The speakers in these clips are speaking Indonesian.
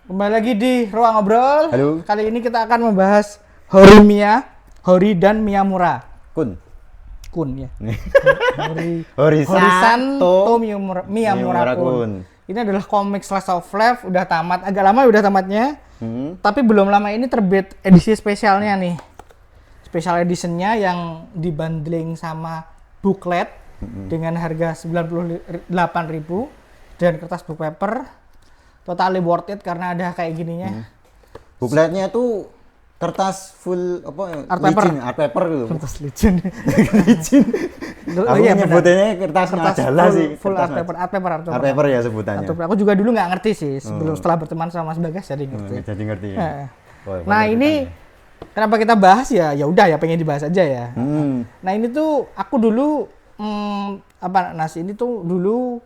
Kembali lagi di Ruang Ngobrol. Halo. Kali ini kita akan membahas Hori dan Miyamura. Kun ya. Horisanto Miyamura Kun. Ini adalah komik Slice of Life, udah tamat, agak lama udah tamatnya. Tapi belum lama ini terbit edisi spesialnya nih. Special editionnya yang dibundling sama booklet dengan harga 98.000 dan kertas book paper. Totally worth it karena ada kayak gininya. Bukletnya tuh kertas full apa? Art paper. Art paper gitu. Kertas licin. Licin. Aku nyebutnya kertas majalah sih. Full art paper. Art paper ya sebutannya. Aku juga dulu nggak ngerti sih. Setelah berteman sama Mas Bagas jadi ngerti. Jadi ngerti ya. Nah ini kenapa kita bahas ya? Ya udah ya pengen dibahas aja ya. Nah ini tuh aku dulu ini tuh dulu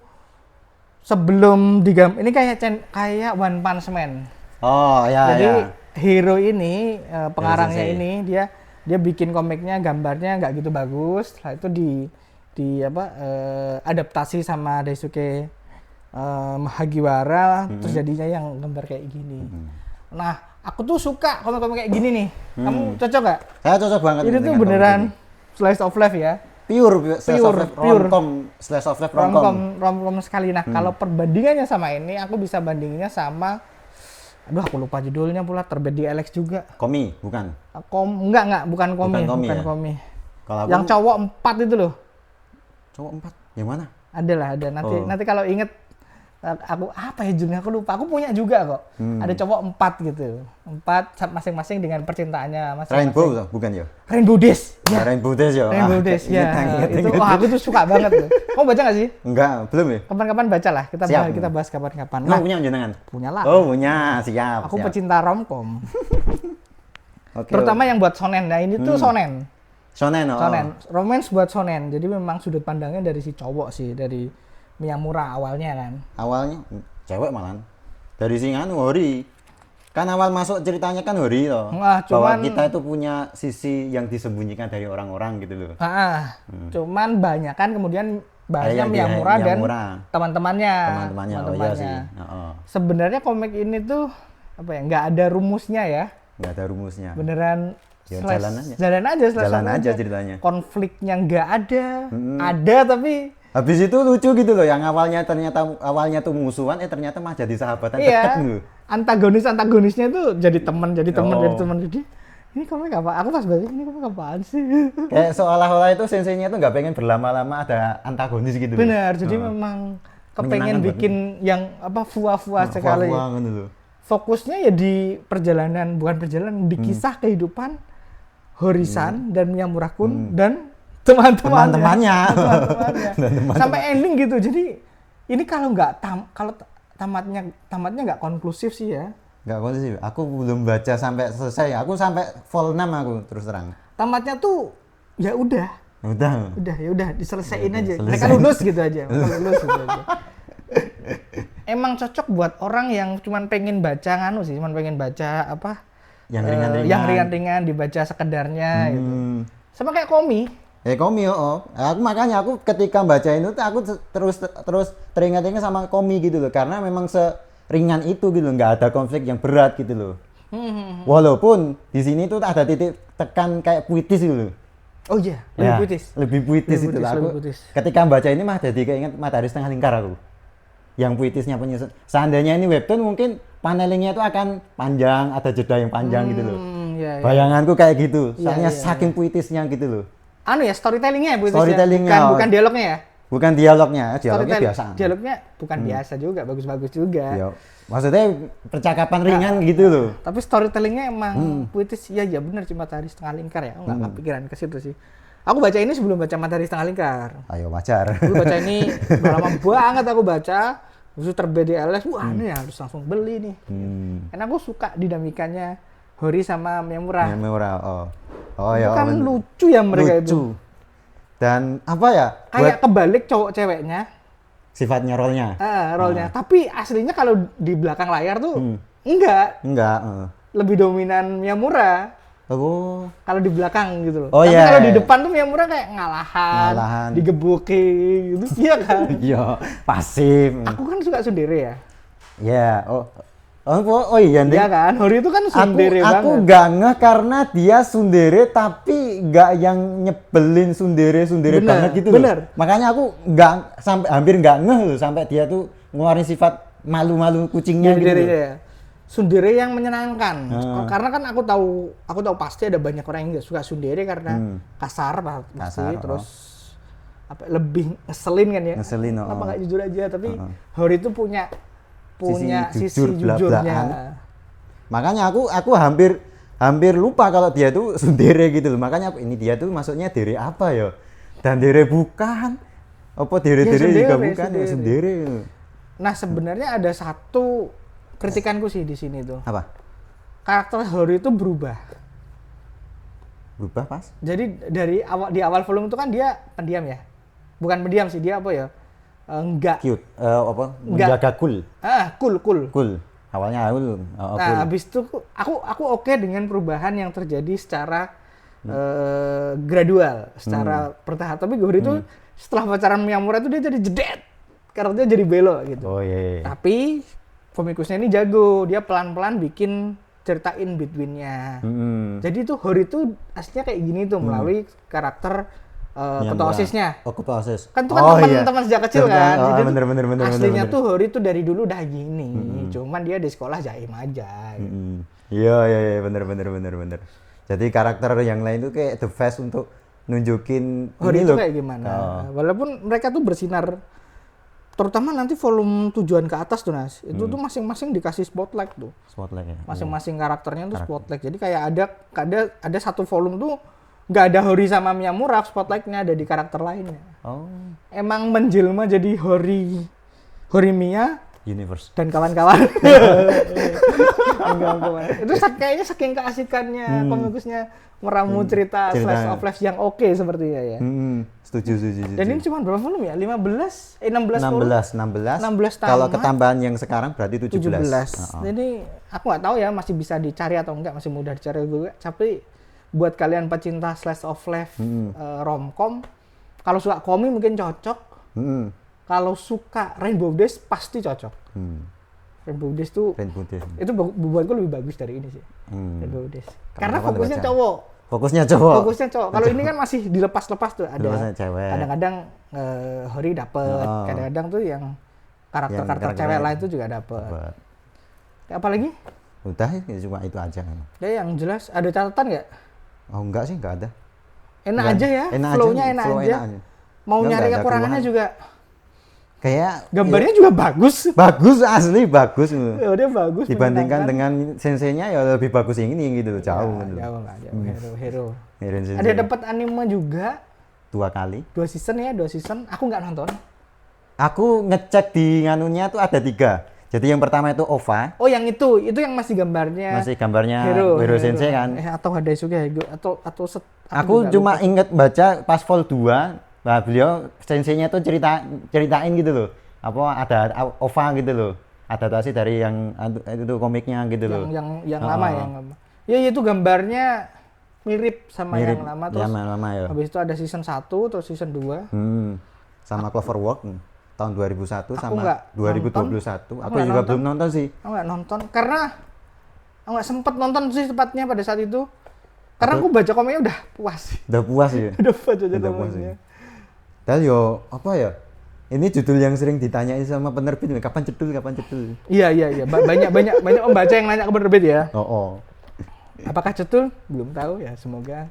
sebelum ini kayak One Punch Man. Oh ya. Jadi ya. hero ini pengarangnya ini dia bikin komiknya, gambarnya nggak gitu bagus. Setelah itu adaptasi sama Daisuke Hagiwara, terus jadinya yang gambar kayak gini. Nah, aku tuh suka komik-komik kayak gini nih. Kamu cocok nggak? Saya cocok banget. Ini tuh beneran slice of life ya. Pure rom-com slice of life rom-com sekali. Nah, kalau perbandingannya sama ini, aku bisa bandinginnya sama aku lupa judulnya pula, terbit di Alex juga. Komi, bukan? Bukan Komi. Kalau yang cowok 4 itu loh. Cowok 4? Yang mana? Ada. Nanti kalau inget aku apa ya judulnya, aku lupa. Aku punya juga kok. Ada cowok 4 gitu. 4 masing-masing dengan percintaannya masing-masing. Rainbow bukan ya? Rainbow Days. Ya. Rainbow Days ya. Itu aku tuh suka banget tuh. Kamu baca nggak sih? Enggak, belum ya. Kapan-kapan baca lah. Kita bahas kapan-kapan. Nah, punya jenengan? Punya lah. Oh, punya. Siap. Aku pecinta romcom. Okay. Terutama yang buat shonen. Nah, ini tuh shonen. Shonen. Romance buat shonen. Jadi memang sudut pandangnya dari si cowok sih, dari Miyamura awalnya kan. Awalnya cewek malah. Dari Hori. Kan awal masuk ceritanya kan Hori loh. Bahwa kita itu punya sisi yang disembunyikan dari orang-orang gitu loh. Cuman banyak kan kemudian bahasnya Miyamura dan teman-temannya. Oh, iya sih. Sebenarnya komik ini tuh nggak ada rumusnya ya. Nggak ada rumusnya. Beneran jalan aja ceritanya. Konfliknya nggak ada. Ada tapi habis itu lucu gitu loh, yang awalnya tuh musuhan, ternyata mah jadi sahabatan dekat gitu. Antagonisnya tuh jadi teman. Jadi ini komik apa? Aku pas baca ini komik apaan sih? Kayak seolah-olah itu senseinya tuh nggak pengen berlama-lama ada antagonis gitu. Benar, jadi memang kepengen bikin yang fuwa-fuwa sekali. Gitu. Fokusnya ya di di kisah kehidupan Horisan dan Miyamura Kun dan teman-temannya. Sampai ending gitu. Jadi ini kalau tamatnya nggak konklusif sih ya. Nggak konklusif. Aku belum baca sampai selesai. Aku sampai vol 6 aku terus terang. Tamatnya tuh ya udah diselesain aja. Mereka lulus gitu aja. Emang cocok buat orang yang cuman pengen baca yang ringan-ringan dibaca sekedarnya gitu. Sama kayak Komi. Aku ketika baca itu aku terus teringat-ingat sama Komi gitu loh, karena memang seringan itu gitu loh, nggak ada konflik yang berat gitu loh. Walaupun di sini tuh ada titik tekan kayak puitis gitu loh. Oh iya, lebih puitis itu lah. Ketika baca ini mah jadi keinget Matahari Setengah Lingkar aku. Yang puitisnya penyusun. Seandainya ini webtoon mungkin panelingnya itu akan panjang, ada jeda yang panjang gitu loh. Bayanganku kayak gitu. Soalnya saking puitisnya gitu loh. Storytellingnya ya puitisnya. Bukan dialognya ya? Bukan dialognya biasa. Dialognya bukan biasa juga, bagus-bagus juga. Iya. Maksudnya percakapan ringan gitu loh. Tapi storytellingnya emang puitis. Iya benar, cuma Matahari Setengah Lingkar ya. Aku nggak kepikiran ke situ sih. Aku baca ini sebelum baca Matahari Setengah Lingkar. Ayo wajar. Aku baca ini udah lama banget aku baca. Terus terbit di LS, ini harus langsung beli nih. Karena aku suka dinamikanya Hori sama Miyamura. Kan lucu ya mereka itu. Dan apa ya? Kayak kebalik cowok ceweknya. Sifatnya role-nya. Role-nya. Tapi aslinya kalau di belakang layar tuh enggak. Lebih dominan Miyamura. Kalau di belakang gitu loh. Tapi kalau di depan tuh Miyamura kayak ngalahan. Digebukin gitu. Iya kan? Iya, pasif. Aku kan suka tsundere ya. Iya, Oh iya, Iya kan, Hori itu kan tsundere banget. Aku nggak ngeh karena dia tsundere tapi nggak yang nyebelin tsundere banget gitu bener. loh. Makanya aku nggak sampai hampir nggak ngeh loh sampai dia tuh ngeluarin sifat malu-malu kucingnya gitu loh. Ya. Tsundere yang menyenangkan. Karena kan aku tahu pasti ada banyak orang yang nggak suka tsundere karena kasar pasti, terus apa lebih ngeselin kan ya. Ngeselin, kenapa nggak jujur aja, tapi Hori itu punya sisi jujurnya. Makanya aku hampir lupa kalau dia tuh tsundere gitu loh. Makanya ini dia tuh maksudnya dere apa ya? Dan dere bukan. Apa dere juga bukan ya tsundere. Nah, sebenarnya ada satu kritikanku sih di sini tuh. Apa? Karakter Hori itu berubah. Berubah pas? Jadi di awal volume itu kan dia pendiam ya. Bukan pendiam sih, dia apa ya? Enggak cute, menjaga cool. Cool. Awalnya cool. Nah, habis itu aku oke dengan perubahan yang terjadi secara gradual, secara bertahap. Tapi Hori itu setelah pacaran Miyamura itu dia jadi jedet. Karakternya jadi belok gitu. Oh iya. Tapi komikusnya ini jago, dia pelan-pelan bikin cerita in between-nya. Jadi tuh Hori itu aslinya kayak gini tuh melalui karakter ketua OSIS-nya. Oh, ketua OSIS. Kan itu kan teman-teman sejak kecil kan. Jadi bener, aslinya tuh Hori tuh dari dulu udah gini. Cuman dia di sekolah jaim aja. Gitu. Iya, bener. Jadi karakter yang lain tuh kayak the best untuk nunjukin Hori itu kayak gimana. Walaupun mereka tuh bersinar, terutama nanti volume tujuan ke atas tuh Nas. Itu tuh masing-masing dikasih spotlight tuh. Spotlight ya. Masing-masing karakternya tuh spotlight. Jadi kayak ada satu volume tuh nggak ada Hori sama Miyamura, spotlightnya ada di karakter lainnya. Oh. Emang menjelma jadi Hori Miya Universe dan kawan-kawan. Itu kayaknya saking keasikannya pengurusnya meramu cerita slice of life yang oke sepertinya ya. Setuju. Dan ini cuma berapa volume ya? 16 tamat. Kalau ketambahan yang sekarang berarti 17. Jadi aku nggak tahu ya masih bisa dicari atau enggak, masih mudah dicari juga. Tapi buat kalian pecinta slice of life romcom, kalau suka komik mungkin cocok. Kalau suka Rainbow Days pasti cocok. Rainbow Days tuh itu buatku lebih bagus dari ini sih. Rainbow Days. Karena fokusnya cowok. Kalau ini kan masih dilepas-lepas tuh, ada kadang-kadang Hori dapet, kadang-kadang tuh yang karakter cewek lain tuh juga dapet. Apa lagi? Udah, cuma itu aja. Ya yang jelas ada catatan nggak? Oh enggak sih, enggak ada. Enak aja ya, flow-nya enak aja. Mau nyari kekurangannya juga. Kayak gambarnya juga bagus. Asli bagus. Ya, dia bagus. Dibandingkan dengan senseinya ya lebih bagus yang ini gitu, jauh. Jauh lah, hero. Ada dapat anime juga. 2 kali. 2 season. Aku nggak nonton. Aku ngecek di nganunya tuh ada 3. Jadi yang pertama itu OVA. Oh, yang itu yang masih gambarnya Hero Sensei kan. Atau Hadaisuke atau aku cuma inget baca pas vol 2, nah beliau senseinya tuh ceritain gitu loh. Apa ada OVA gitu loh. Adaptasi dari yang itu komiknya gitu loh. Yang lama yang lama. Ya itu gambarnya mirip sama yang lama terus. Lama ya. Habis itu ada season 1 terus season 2. Sama Cloverwork tahun 2001 sama 2021. Aku juga belum nonton sih. Aku nggak nonton karena aku nggak sempet nonton sih tepatnya pada saat itu. Karena aku baca komiknya udah puas. Udah puas ya. Udah baca komiknya. Dan yo apa ya? Ini judul yang sering ditanyain sama penerbit, kapan cedul? Iya. Banyak pembaca yang nanya ke penerbit ya. Oh. Apakah cedul? Belum tahu ya, semoga.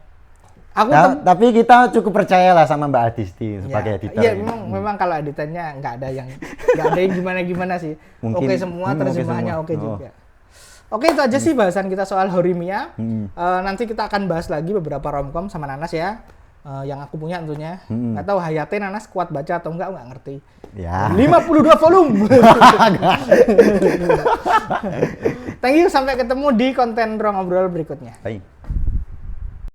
Tapi kita cukup percaya lah sama Mbak Adisti sebagai editor. Iya, memang kalau editannya nggak ada yang gimana sih. Oke semua, terjemahannya oke juga. Oke, itu aja sih bahasan kita soal Hori Miya. Nanti kita akan bahas lagi beberapa romcom sama Nanas ya. Yang aku punya tentunya. Nggak tahu Hayate Nanas kuat baca atau enggak ngerti. Ya. 52 volume. Thank you, sampai ketemu di konten Ruang Ngobrol berikutnya. Baik.